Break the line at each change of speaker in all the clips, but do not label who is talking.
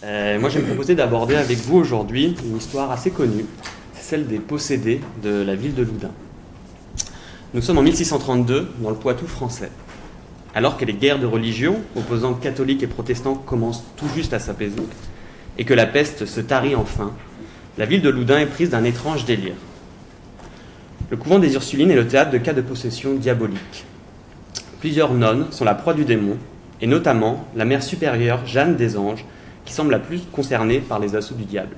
Moi, je vais me proposer d'aborder avec vous aujourd'hui une histoire assez connue, c'est celle des possédés de la ville de Loudun. Nous sommes en 1632 dans le Poitou français. Alors que les guerres de religion opposant catholiques et protestants commencent tout juste à s'apaiser et que la peste se tarit enfin, la ville de Loudun est prise d'un étrange délire. Le couvent des Ursulines est le théâtre de cas de possession diabolique. Plusieurs nonnes sont la proie du démon, et notamment la mère supérieure Jeanne des Anges, qui semble la plus concernée par les assauts du diable.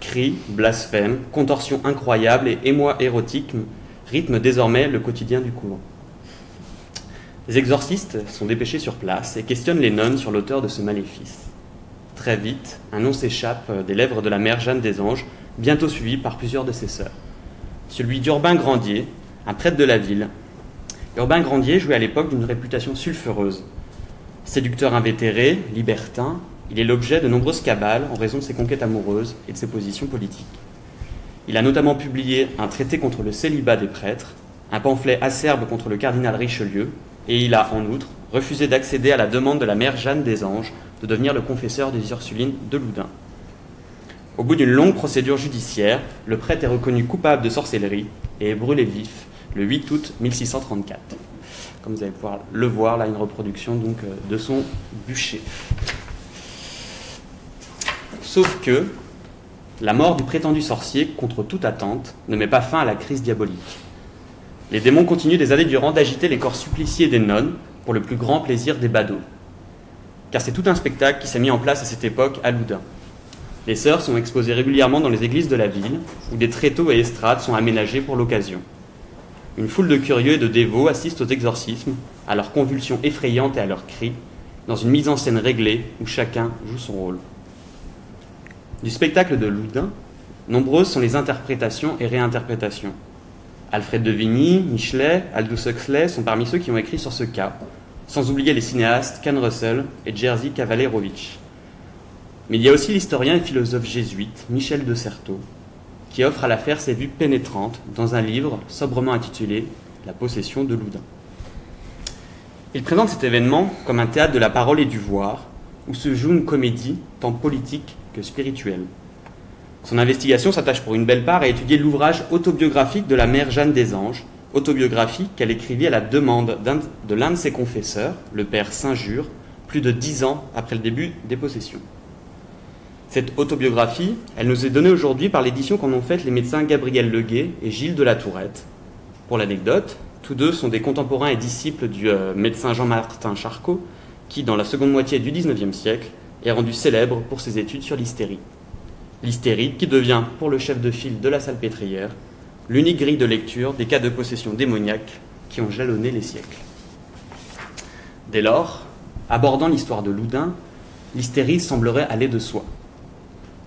Cris, blasphèmes, contorsions incroyables et émois érotiques rythment désormais le quotidien du couvent. Les exorcistes sont dépêchés sur place et questionnent les nonnes sur l'auteur de ce maléfice. Très vite, un nom s'échappe des lèvres de la mère Jeanne des Anges, bientôt suivi par plusieurs de ses sœurs. Celui d'Urbain Grandier, un prêtre de la ville. Urbain Grandier jouait à l'époque d'une réputation sulfureuse. Séducteur invétéré, libertin, il est l'objet de nombreuses cabales en raison de ses conquêtes amoureuses et de ses positions politiques. Il a notamment publié un traité contre le célibat des prêtres, un pamphlet acerbe contre le cardinal Richelieu, et il a, en outre, refusé d'accéder à la demande de la mère Jeanne des Anges de devenir le confesseur des Ursulines de Loudun. Au bout d'une longue procédure judiciaire, le prêtre est reconnu coupable de sorcellerie et est brûlé vif le 8 août 1634. Comme vous allez pouvoir le voir, là, une reproduction donc, de son bûcher. Sauf que la mort du prétendu sorcier, contre toute attente, ne met pas fin à la crise diabolique. Les démons continuent des années durant d'agiter les corps suppliciés des nonnes pour le plus grand plaisir des badauds. Car c'est tout un spectacle qui s'est mis en place à cette époque à Loudun. Les sœurs sont exposées régulièrement dans les églises de la ville, où des tréteaux et estrades sont aménagés pour l'occasion. Une foule de curieux et de dévots assistent aux exorcismes, à leurs convulsions effrayantes et à leurs cris, dans une mise en scène réglée où chacun joue son rôle. Du spectacle de Loudun, nombreuses sont les interprétations et réinterprétations. Alfred de Vigny, Michelet, Aldous Huxley sont parmi ceux qui ont écrit sur ce cas, sans oublier les cinéastes Ken Russell et Jerzy Kawalerowicz. Mais il y a aussi l'historien et philosophe jésuite Michel de Certeau, qui offre à l'affaire ses vues pénétrantes dans un livre sobrement intitulé « La possession de Loudun ». Il présente cet événement comme un théâtre de la parole et du voir, où se joue une comédie tant politique que spirituelle. Son investigation s'attache pour une belle part à étudier l'ouvrage autobiographique de la mère Jeanne des Anges, autobiographie qu'elle écrivit à la demande de l'un de ses confesseurs, le père Saint-Jure, plus de 10 ans après le début des possessions. Cette autobiographie, elle nous est donnée aujourd'hui par l'édition qu'en ont faite les médecins Gabriel Leguet et Gilles de la Tourette. Pour l'anecdote, tous deux sont des contemporains et disciples du médecin Jean-Martin Charcot, qui, dans la seconde moitié du XIXe siècle, est rendu célèbre pour ses études sur l'hystérie. L'hystérie qui devient, pour le chef de file de la Salpêtrière, l'unique grille de lecture des cas de possession démoniaque qui ont jalonné les siècles. Dès lors, abordant l'histoire de Loudun, l'hystérie semblerait aller de soi.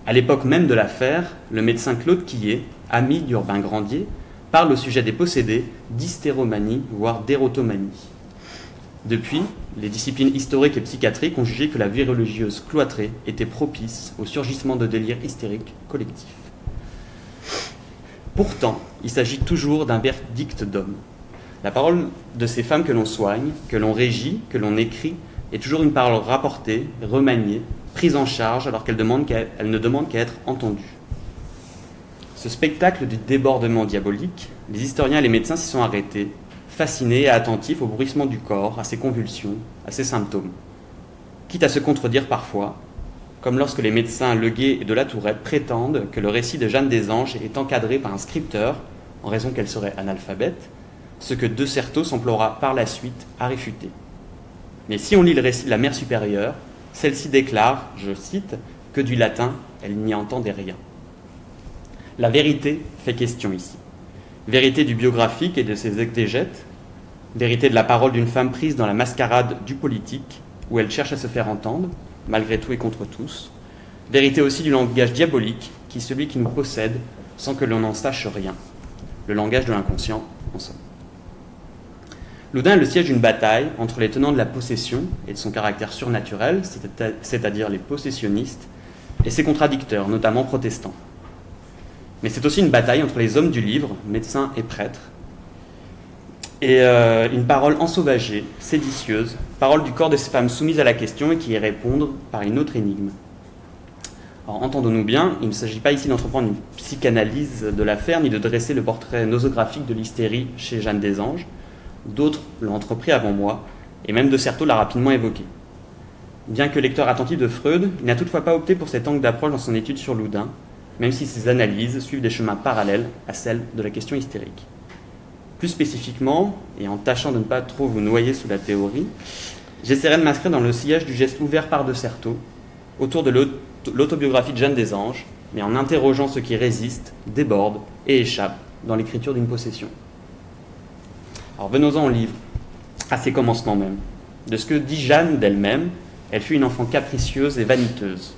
À l'époque même de l'affaire, le médecin Claude Quillet, ami d'Urbain Grandier, parle au sujet des possédés d'hystéromanie, voire d'érotomanie. Depuis, les disciplines historiques et psychiatriques ont jugé que la vie religieuse cloîtrée était propice au surgissement de délires hystériques collectifs. Pourtant, il s'agit toujours d'un verdict d'homme. La parole de ces femmes que l'on soigne, que l'on régit, que l'on écrit, est toujours une parole rapportée, remaniée, prise en charge alors qu'elle ne demande qu'à être entendue. Ce spectacle du débordement diabolique, les historiens et les médecins s'y sont arrêtés, fascinés et attentifs au bruissement du corps, à ses convulsions, à ses symptômes. Quitte à se contredire parfois, comme lorsque les médecins Leguet et de la Tourette prétendent que le récit de Jeanne des Anges est encadré par un scripteur, en raison qu'elle serait analphabète, ce que De Certeau s'emploiera par la suite à réfuter. Mais si on lit le récit de la mère supérieure, celle-ci déclare, je cite, que du latin, elle n'y entendait rien. La vérité fait question ici. Vérité du biographique et de ses exégètes, vérité de la parole d'une femme prise dans la mascarade du politique, où elle cherche à se faire entendre, malgré tout et contre tous, vérité aussi du langage diabolique, qui est celui qui nous possède sans que l'on n'en sache rien, le langage de l'inconscient, en somme. Loudun est le siège d'une bataille entre les tenants de la possession et de son caractère surnaturel, c'est-à-dire les possessionnistes, et ses contradicteurs, notamment protestants. Mais c'est aussi une bataille entre les hommes du livre, médecins et prêtres, et une parole ensauvagée, séditieuse, parole du corps de ces femmes soumises à la question et qui y répondent par une autre énigme. Alors, entendons-nous bien, il ne s'agit pas ici d'entreprendre une psychanalyse de l'affaire, ni de dresser le portrait nosographique de l'hystérie chez Jeanne des Anges. D'autres l'ont entrepris avant moi, et même de Certeau l'a rapidement évoqué. Bien que lecteur attentif de Freud, il n'a toutefois pas opté pour cet angle d'approche dans son étude sur Loudun, même si ses analyses suivent des chemins parallèles à celles de la question hystérique. Plus spécifiquement, et en tâchant de ne pas trop vous noyer sous la théorie, j'essaierai de m'inscrire dans le sillage du geste ouvert par de Certeau, autour de l'autobiographie de Jeanne des Anges, mais en interrogeant ce qui résiste, déborde et échappe dans l'écriture d'une possession. Alors venons-en au livre, à ses commencements même. De ce que dit Jeanne d'elle-même, elle fut une enfant capricieuse et vaniteuse.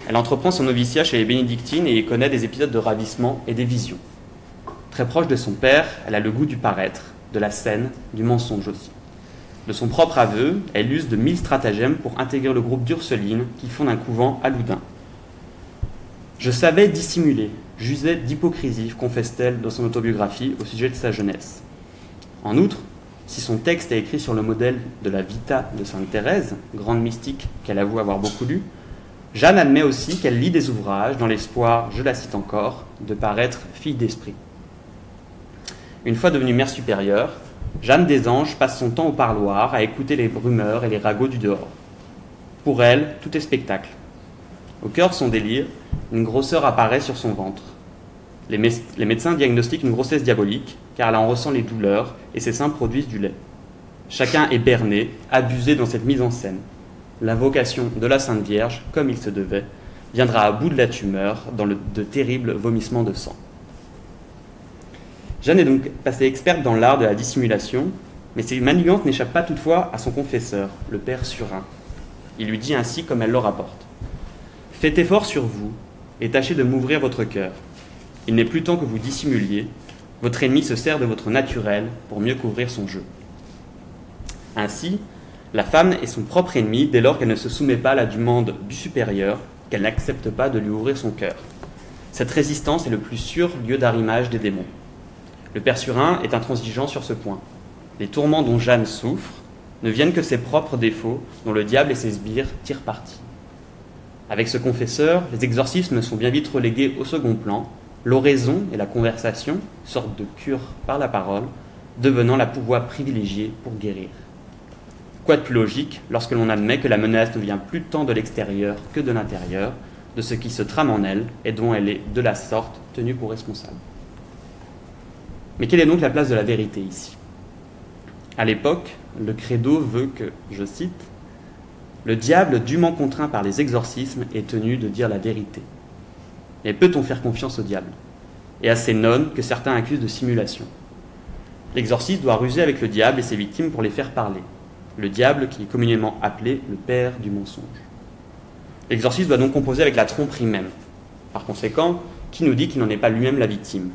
Elle entreprend son noviciat chez les bénédictines et y connaît des épisodes de ravissement et des visions. Très proche de son père, elle a le goût du paraître, de la scène, du mensonge aussi. De son propre aveu, elle use de 1000 stratagèmes pour intégrer le groupe d'Ursulines qui fonde un couvent à Loudun. Je savais dissimuler, j'usais d'hypocrisie, confesse-t-elle dans son autobiographie au sujet de sa jeunesse. En outre, si son texte est écrit sur le modèle de la Vita de Sainte Thérèse, grande mystique qu'elle avoue avoir beaucoup lu, Jeanne admet aussi qu'elle lit des ouvrages dans l'espoir, je la cite encore, de paraître fille d'esprit. Une fois devenue mère supérieure, Jeanne des Anges passe son temps au parloir à écouter les rumeurs et les ragots du dehors. Pour elle, tout est spectacle. Au cœur de son délire, une grosseur apparaît sur son ventre. Les médecins diagnostiquent une grossesse diabolique, car elle en ressent les douleurs et ses seins produisent du lait. Chacun est berné, abusé dans cette mise en scène. L'invocation de la Sainte Vierge, comme il se devait, viendra à bout de la tumeur dans de terribles vomissements de sang. Jeanne est donc passée experte dans l'art de la dissimulation, mais ses manigances n'échappent pas toutefois à son confesseur, le père Surin. Il lui dit ainsi comme elle le rapporte. « Faites effort sur vous et tâchez de m'ouvrir votre cœur. Il n'est plus temps que vous dissimuliez. Votre ennemi se sert de votre naturel pour mieux couvrir son jeu. » Ainsi, la femme est son propre ennemi dès lors qu'elle ne se soumet pas à la demande du supérieur, qu'elle n'accepte pas de lui ouvrir son cœur. Cette résistance est le plus sûr lieu d'arrimage des démons. Le père Surin est intransigeant sur ce point. Les tourments dont Jeanne souffre ne viennent que ses propres défauts, dont le diable et ses sbires tirent parti. Avec ce confesseur, les exorcismes sont bien vite relégués au second plan, l'oraison et la conversation, sorte de cure par la parole, devenant la voie privilégiée pour guérir. Quoi de plus logique lorsque l'on admet que la menace ne vient plus tant de l'extérieur que de l'intérieur, de ce qui se trame en elle et dont elle est de la sorte tenue pour responsable. Mais quelle est donc la place de la vérité ici ? À l'époque, le credo veut que, je cite, « Le diable, dûment contraint par les exorcismes, est tenu de dire la vérité. » Mais peut-on faire confiance au diable ? Et à ces nonnes que certains accusent de simulation. L'exorciste doit ruser avec le diable et ses victimes pour les faire parler. Le diable qui est communément appelé le père du mensonge. L'exorciste doit donc composer avec la tromperie même. Par conséquent, qui nous dit qu'il n'en est pas lui-même la victime ?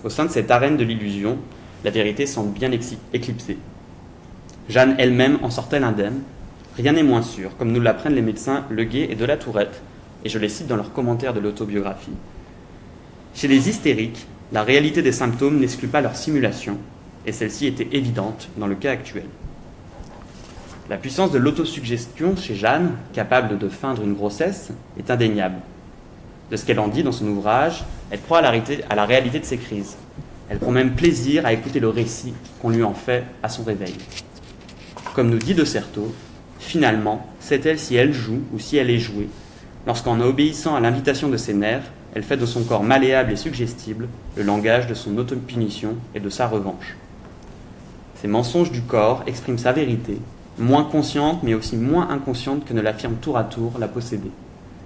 Au sein de cette arène de l'illusion, la vérité semble bien éclipsée. Jeanne elle-même en sortait indemne. Rien n'est moins sûr, comme nous l'apprennent les médecins Leguet et de la Tourette, et je les cite dans leurs commentaires de l'autobiographie. Chez les hystériques, la réalité des symptômes n'exclut pas leur simulation, et celle-ci était évidente dans le cas actuel. La puissance de l'autosuggestion chez Jeanne, capable de feindre une grossesse, est indéniable. De ce qu'elle en dit dans son ouvrage, elle croit à la réalité de ses crises. Elle prend même plaisir à écouter le récit qu'on lui en fait à son réveil. Comme nous dit de Certeau, finalement, c'est elle si elle joue ou si elle est jouée, lorsqu'en obéissant à l'invitation de ses nerfs, elle fait de son corps malléable et suggestible le langage de son autopunition et de sa revanche. Ces mensonges du corps expriment sa vérité, moins consciente mais aussi moins inconsciente que ne l'affirme tour à tour la possédée.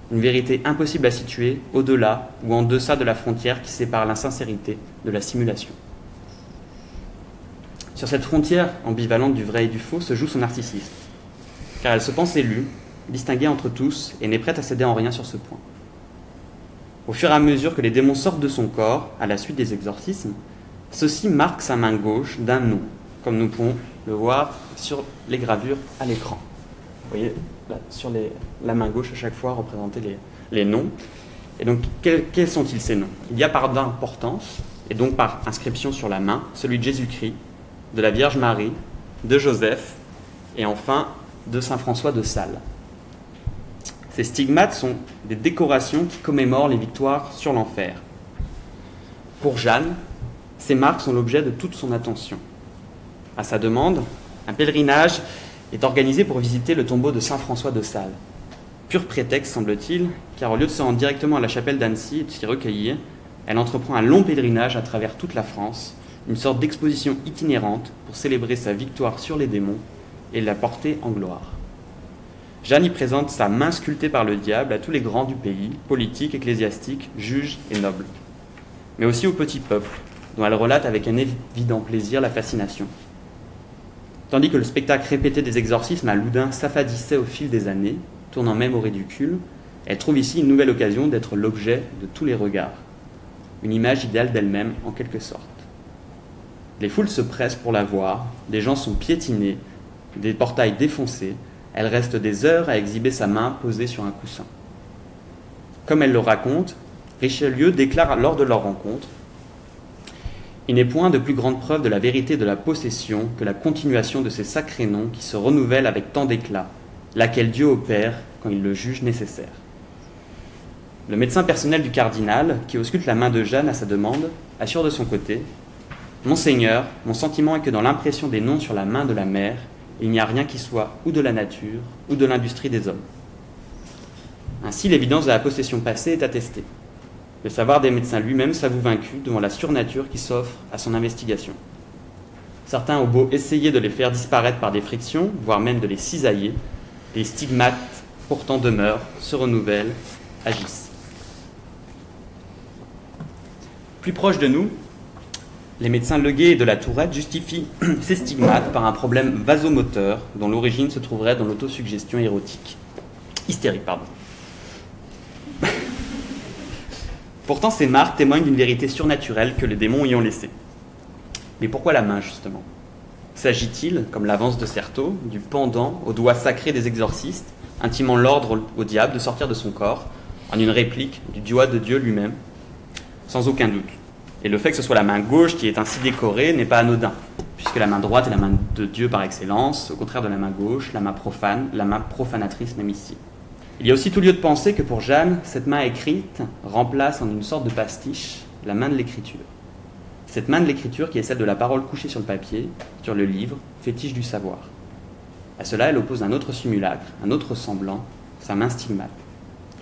Une vérité impossible à situer au-delà ou en deçà de la frontière qui sépare l'insincérité de la simulation. Sur cette frontière ambivalente du vrai et du faux se joue son narcissisme, car elle se pense élue, distinguée entre tous et n'est prête à céder en rien sur ce point. Au fur et à mesure que les démons sortent de son corps, à la suite des exorcismes, ceux-ci marquent sa main gauche d'un nom, comme nous pouvons le voir sur les gravures à l'écran. Vous voyez, là, sur la main gauche, à chaque fois, représenter les noms. Et donc, quels sont-ils ces noms ? Il y a par d'importance, et donc par inscription sur la main, celui de Jésus-Christ, de la Vierge Marie, de Joseph, et enfin de Saint François de Sales. Ces stigmates sont des décorations qui commémorent les victoires sur l'enfer. Pour Jeanne, ces marques sont l'objet de toute son attention. À sa demande, un pèlerinage est organisé pour visiter le tombeau de saint François de Sales. Pur prétexte, semble-t-il, car au lieu de se rendre directement à la chapelle d'Annecy et de s'y recueillir, elle entreprend un long pèlerinage à travers toute la France, une sorte d'exposition itinérante pour célébrer sa victoire sur les démons et la porter en gloire. Jeanne y présente sa main sculptée par le diable à tous les grands du pays, politiques, ecclésiastiques, juges et nobles, mais aussi au petit peuple, dont elle relate avec un évident plaisir la fascination. Tandis que le spectacle répété des exorcismes à Loudun s'affadissait au fil des années, tournant même au ridicule, elle trouve ici une nouvelle occasion d'être l'objet de tous les regards. Une image idéale d'elle-même, en quelque sorte. Les foules se pressent pour la voir, des gens sont piétinés, des portails défoncés, elle reste des heures à exhiber sa main posée sur un coussin. Comme elle le raconte, Richelieu déclare lors de leur rencontre « Il n'est point de plus grande preuve de la vérité de la possession que la continuation de ces sacrés noms qui se renouvellent avec tant d'éclat, laquelle Dieu opère quand il le juge nécessaire. » Le médecin personnel du cardinal, qui ausculte la main de Jeanne à sa demande, assure de son côté « Monseigneur, mon sentiment est que dans l'impression des noms sur la main de la mère, il n'y a rien qui soit ou de la nature ou de l'industrie des hommes. » Ainsi, l'évidence de la possession passée est attestée. Le savoir des médecins lui-même s'avoue vaincu devant la surnature qui s'offre à son investigation. Certains ont beau essayer de les faire disparaître par des frictions, voire même de les cisailler, les stigmates pourtant demeurent, se renouvellent, agissent. Plus proche de nous, les médecins Leguet et de la Tourette justifient ces stigmates par un problème vasomoteur dont l'origine se trouverait dans l'autosuggestion hystérique. Pourtant, ces marques témoignent d'une vérité surnaturelle que les démons y ont laissée. Mais pourquoi la main, justement ? S'agit-il, comme l'avance de Certeau, du pendant au doigt sacré des exorcistes, intimant l'ordre au diable de sortir de son corps, en une réplique du doigt de Dieu lui-même ? Sans aucun doute. Et le fait que ce soit la main gauche qui est ainsi décorée n'est pas anodin, puisque la main droite est la main de Dieu par excellence, au contraire de la main gauche, la main profane, la main profanatrice même ici. Il y a aussi tout lieu de penser que pour Jeanne, cette main écrite remplace en une sorte de pastiche la main de l'écriture. Cette main de l'écriture qui est celle de la parole couchée sur le papier, sur le livre, fétiche du savoir. À cela, elle oppose un autre simulacre, un autre semblant, sa main stigmate.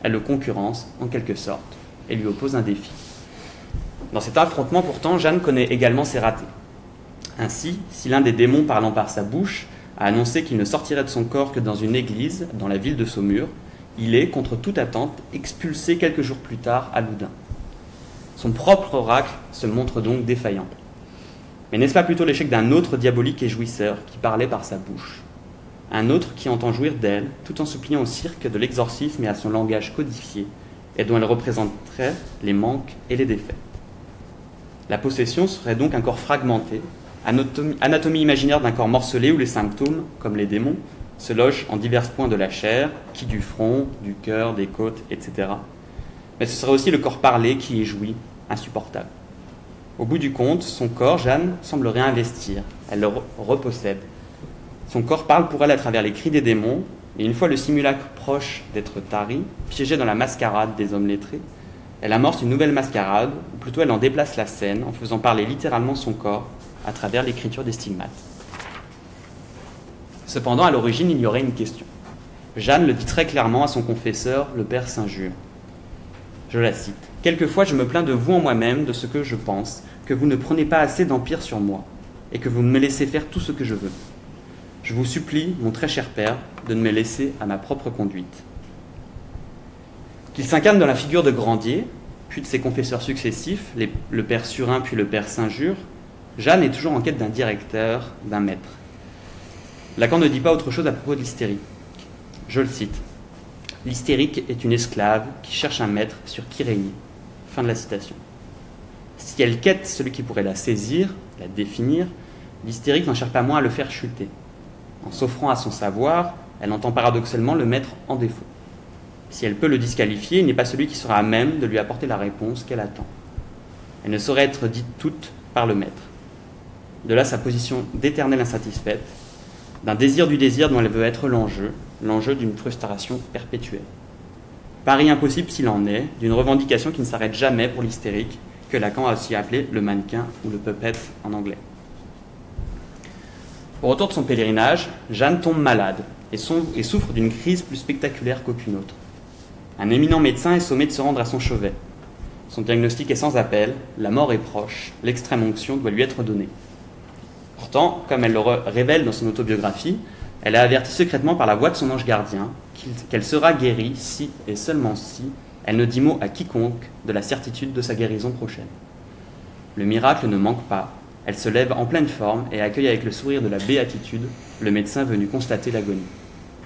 Elle le concurrence, en quelque sorte, et lui oppose un défi. Dans cet affrontement, pourtant, Jeanne connaît également ses ratés. Ainsi, si l'un des démons parlant par sa bouche a annoncé qu'il ne sortirait de son corps que dans une église, dans la ville de Saumur, il est, contre toute attente, expulsé quelques jours plus tard à Loudun. Son propre oracle se montre donc défaillant. Mais n'est-ce pas plutôt l'échec d'un autre diabolique et jouisseur qui parlait par sa bouche ? Un autre qui entend jouir d'elle, tout en se pliant au cirque de l'exorcisme et à son langage codifié, et dont elle représenterait les manques et les défaits. La possession serait donc un corps fragmenté, anatomie imaginaire d'un corps morcelé où les symptômes, comme les démons, se logent en divers points de la chair, qui du front, du cœur, des côtes, etc. Mais ce serait aussi le corps parlé qui est joui, insupportable. Au bout du compte, son corps, Jeanne, semble réinvestir, elle le repossède. Son corps parle pour elle à travers les cris des démons, et une fois le simulacre proche d'être tari, piégé dans la mascarade des hommes lettrés, elle amorce une nouvelle mascarade, ou plutôt elle en déplace la scène, en faisant parler littéralement son corps à travers l'écriture des stigmates. Cependant, à l'origine, il y aurait une question. Jeanne le dit très clairement à son confesseur, le père Saint-Jure. Je la cite. « Quelquefois, je me plains de vous en moi-même, de ce que je pense, que vous ne prenez pas assez d'empire sur moi, et que vous me laissez faire tout ce que je veux. Je vous supplie, mon très cher père, de ne me laisser à ma propre conduite. » Qu'il s'incarne dans la figure de Grandier, puis de ses confesseurs successifs, le père Surin puis le père Saint-Jure, Jeanne est toujours en quête d'un directeur, d'un maître. Lacan ne dit pas autre chose à propos de l'hystérique. Je le cite. « L'hystérique est une esclave qui cherche un maître sur qui régner. » Fin de la citation. Si elle quête celui qui pourrait la saisir, la définir, l'hystérique n'en cherche pas moins à le faire chuter. En s'offrant à son savoir, elle entend paradoxalement le mettre en défaut. Si elle peut le disqualifier, il n'est pas celui qui sera à même de lui apporter la réponse qu'elle attend. Elle ne saurait être dite toute par le maître. De là sa position d'éternelle insatisfaite, d'un désir du désir dont elle veut être l'enjeu d'une frustration perpétuelle. Pari impossible s'il en est, d'une revendication qui ne s'arrête jamais pour l'hystérique, que Lacan a aussi appelé le mannequin ou le puppet en anglais. Au retour de son pèlerinage, Jeanne tombe malade et souffre d'une crise plus spectaculaire qu'aucune autre. Un éminent médecin est sommé de se rendre à son chevet. Son diagnostic est sans appel, la mort est proche, l'extrême onction doit lui être donnée. Pourtant, comme elle le révèle dans son autobiographie, elle a averti secrètement par la voix de son ange gardien qu'elle sera guérie si, et seulement si, elle ne dit mot à quiconque de la certitude de sa guérison prochaine. Le miracle ne manque pas, elle se lève en pleine forme et accueille avec le sourire de la béatitude le médecin venu constater l'agonie.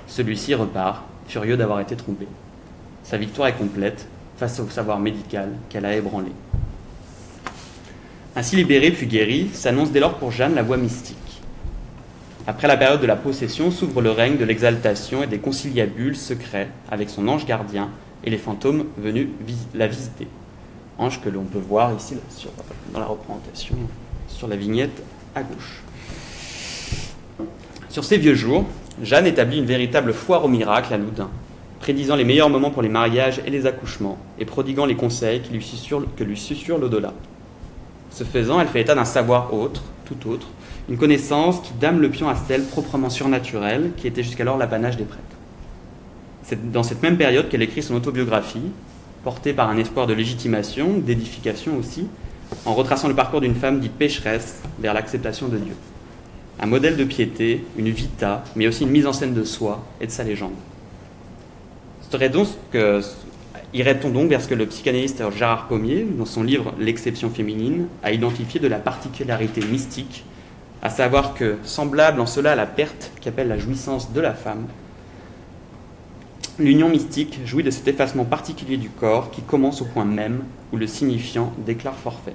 Celui-ci repart, furieux d'avoir été trompé. Sa victoire est complète face au savoir médical qu'elle a ébranlé. Ainsi libérée puis guérie, s'annonce dès lors pour Jeanne la voie mystique. Après la période de la possession s'ouvre le règne de l'exaltation et des conciliabules secrets avec son ange gardien et les fantômes venus la visiter. Ange que l'on peut voir ici dans la représentation, sur la vignette à gauche. Sur ces vieux jours, Jeanne établit une véritable foire aux miracles à Loudun, prédisant les meilleurs moments pour les mariages et les accouchements, et prodiguant les conseils que lui susurre l'au-delà. Ce faisant, elle fait état d'un savoir autre, tout autre, une connaissance qui dame le pion à celle proprement surnaturelle qui était jusqu'alors l'apanage des prêtres. C'est dans cette même période qu'elle écrit son autobiographie, portée par un espoir de légitimation, d'édification aussi, en retraçant le parcours d'une femme dite pécheresse vers l'acceptation de Dieu. Un modèle de piété, une vita, mais aussi une mise en scène de soi et de sa légende. Irait-on donc vers ce que le psychanalyste Gérard Pommier, dans son livre L'exception féminine, a identifié de la particularité mystique, à savoir que, semblable en cela à la perte qu'appelle la jouissance de la femme, l'union mystique jouit de cet effacement particulier du corps qui commence au point même où le signifiant déclare forfait.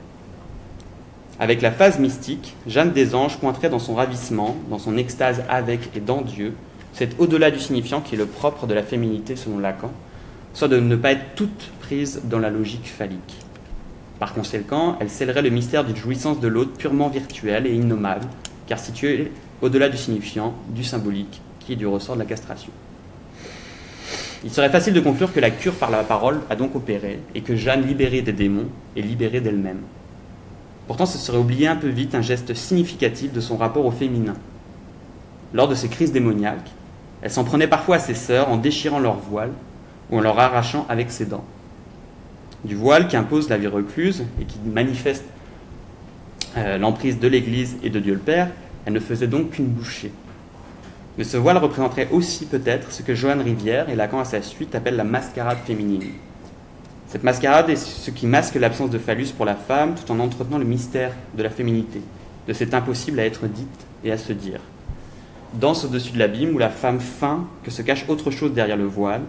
Avec la phase mystique, Jeanne des Anges pointerait dans son ravissement, dans son extase avec et dans Dieu, cet au-delà du signifiant qui est le propre de la féminité selon Lacan, soit de ne pas être toute prise dans la logique phallique. Par conséquent, elle scellerait le mystère d'une jouissance de l'autre purement virtuelle et innommable, car située au-delà du signifiant, du symbolique, qui est du ressort de la castration. Il serait facile de conclure que la cure par la parole a donc opéré, et que Jeanne, libérée des démons, est libérée d'elle-même. Pourtant, ce serait oublier un peu vite un geste significatif de son rapport au féminin. Lors de ses crises démoniaques, elle s'en prenait parfois à ses sœurs en déchirant leur voile ou en leur arrachant avec ses dents. Du voile qui impose la vie recluse et qui manifeste l'emprise de l'Église et de Dieu le Père, elle ne faisait donc qu'une bouchée. Mais ce voile représenterait aussi peut-être ce que Johanne Rivière et Lacan à sa suite appellent la mascarade féminine. Cette mascarade est ce qui masque l'absence de phallus pour la femme tout en entretenant le mystère de la féminité, de cet impossible à être dite et à se dire. Danse au-dessus de l'abîme où la femme feint que se cache autre chose derrière le voile,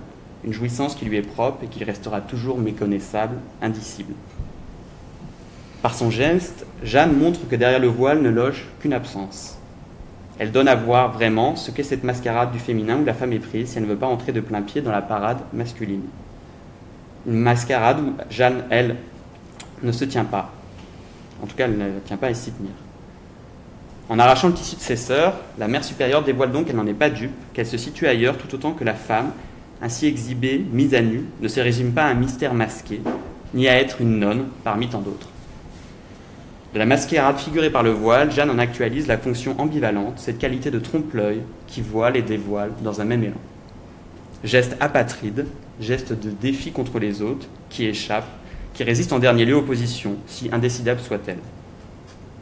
une jouissance qui lui est propre et qui restera toujours méconnaissable, indicible. Par son geste, Jeanne montre que derrière le voile ne loge qu'une absence. Elle donne à voir vraiment ce qu'est cette mascarade du féminin où la femme est prise si elle ne veut pas entrer de plein pied dans la parade masculine. Une mascarade où Jeanne, elle, ne se tient pas. En tout cas, elle ne tient pas à s'y tenir. En arrachant le tissu de ses sœurs, la mère supérieure dévoile donc qu'elle n'en est pas dupe, qu'elle se situe ailleurs tout autant que la femme, ainsi exhibée, mise à nu, ne se résume pas à un mystère masqué, ni à être une nonne parmi tant d'autres. De la mascarade figurée par le voile, Jeanne en actualise la fonction ambivalente, cette qualité de trompe-l'œil qui voile et dévoile dans un même élan. Geste apatride, geste de défi contre les autres, qui échappe, qui résiste en dernier lieu aux positions, si indécidable soit-elle.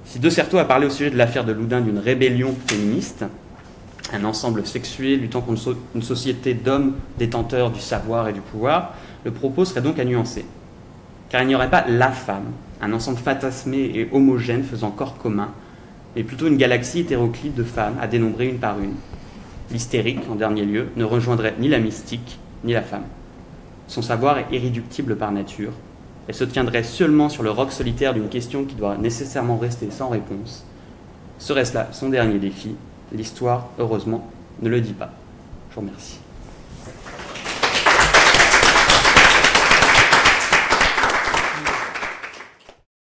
Si De Certeau a parlé au sujet de l'affaire de Loudun d'une rébellion féministe, un ensemble sexué luttant contre une société d'hommes détenteurs du savoir et du pouvoir, le propos serait donc à nuancer. Car il n'y aurait pas la femme, un ensemble fantasmé et homogène faisant corps commun, mais plutôt une galaxie hétéroclite de femmes à dénombrer une par une. L'hystérique, en dernier lieu, ne rejoindrait ni la mystique, ni la femme. Son savoir est irréductible par nature. Elle se tiendrait seulement sur le roc solitaire d'une question qui doit nécessairement rester sans réponse. Serait-ce là son dernier défi ? L'histoire, heureusement, ne le dit pas. Je vous remercie.